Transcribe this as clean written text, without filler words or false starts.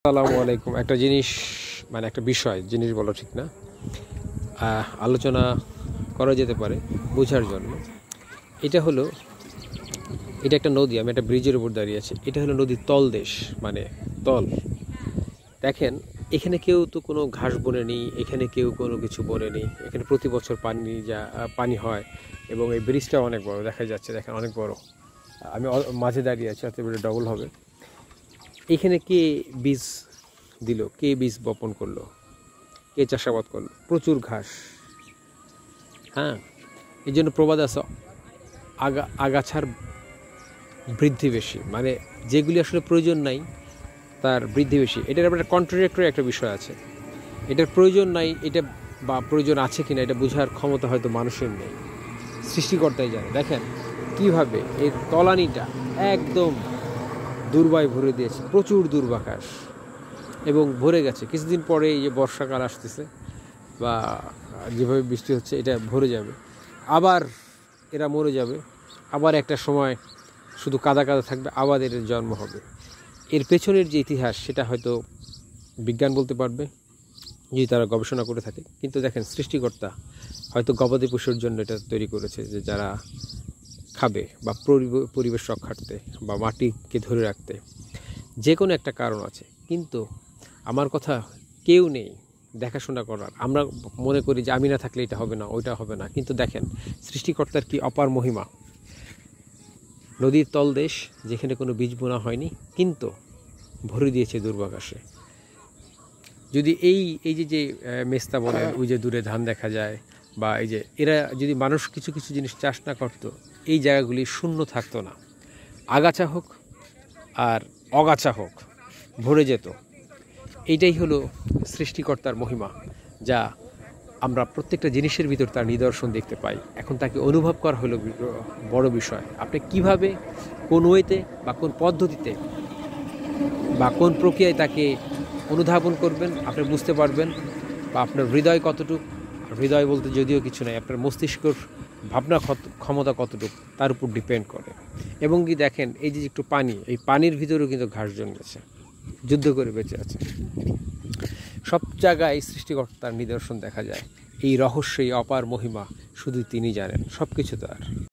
আসসালামু আলাইকুম। একটা জিনিস মানে একটা বিষয় জিনিস বলা ঠিক না, আলোচনা করা যেতে পারে বোঝার জন্য। এটা হলো এটা একটা নদী, আমি একটা ব্রিজের উপর দাঁড়িয়ে আছি। এটা হলো নদীর তলদেশ, মানে তল। দেখেন, এখানে কেউ তো কোনো ঘাস বনে নেই, এখানে কেউ কোনো কিছু বনে নেই। এখানে প্রতি বছর পানি হয় এবং এই ব্রিজটা অনেক বড় দেখা যাচ্ছে। দেখেন অনেক বড়। আমি মাঝে দাঁড়িয়ে আছি, হাতে বেড়ে ডবল হবে। এখানে কে বীজ দিল, কে বীজ বপন করলো, কে চাষাবাদ করলো? প্রচুর ঘাস। হ্যাঁ, এই জন্য প্রবাদ আছে, আগাছার বৃদ্ধি বেশি, মানে যেগুলি আসলে প্রয়োজন নাই তার বৃদ্ধি বেশি। এটার একটা কন্ট্রাডিক্টরি একটা বিষয় আছে। এটার প্রয়োজন নাই এটা বা প্রয়োজন আছে কিনা এটা বোঝার ক্ষমতা হয়তো মানুষের নেই, সৃষ্টিকর্তাই জানে। দেখেন কিভাবে এর তলানিটা একদম দুর্বায় ভরে দিয়েছে, প্রচুর দুর্বাঘাস, এবং ভরে গেছে। কিছুদিন পরে এই যে বর্ষাকাল আসতেছে বা যেভাবে বৃষ্টি হচ্ছে, এটা ভরে যাবে, আবার এরা মরে যাবে, আবার একটা সময় শুধু কাদা কাদা থাকবে, আবার এর জন্ম হবে। এর পেছনের যে ইতিহাস সেটা হয়তো বিজ্ঞান বলতে পারবে যদি তারা গবেষণা করে থাকে। কিন্তু দেখেন, সৃষ্টিকর্তা হয়তো গবাদি পশুর জন্য এটা তৈরি করেছে, যে যারা খাবে বা পরিবেশ রক্ষার্থে বা মাটিকে ধরে রাখতে, যে কোনো একটা কারণ আছে। কিন্তু আমার কথা, কেউ নেই দেখাশোনা করার। আমরা মনে করি যে আমি না থাকলে এটা হবে না, ওইটা হবে না। কিন্তু দেখেন সৃষ্টিকর্তার কি অপার মহিমা। নদীর তলদেশ, যেখানে কোনো বীজ বোনা হয়নি, কিন্তু ভরে দিয়েছে দুর্বাঘাসে। যদি এই যে মেস্তা বলেন, ওই যে দূরে ধান দেখা যায়, বা এই যে এরা যদি মানুষ কিছু কিছু জিনিস চাষ না করতো, এই জায়গাগুলি শূন্য থাকতো না। আগাছা হোক আর অগাছা হোক, ভরে যেত। এইটাই হলো সৃষ্টিকর্তার মহিমা, যা আমরা প্রত্যেকটা জিনিসের ভিতর তার নিদর্শন দেখতে পাই। এখন তাকে অনুভব করা হলো বড় বিষয়। আপনি কিভাবে, কোন ওয়েতে বা কোন পদ্ধতিতে বা কোন প্রক্রিয়ায় তাকে অনুধাবন করবেন, আপনি বুঝতে পারবেন। বা আপনার হৃদয় কতটুক, হৃদয় বলতে যদিও কিছু নাই, আপনার মস্তিষ্কর ভাবনা ক্ষমতা কতটুক, তার উপর ডিপেন্ড করে। এবং কি দেখেন, এই যে একটু পানি, এই পানির ভিতরেও কিন্তু ঘাস জন্মেছে, যুদ্ধ করে বেঁচে আছে। সব জায়গায় সৃষ্টিকর্তার নিদর্শন দেখা যায়। এই রহস্যই অপার মহিমা শুধু তিনি জানেন, সব কিছু তার।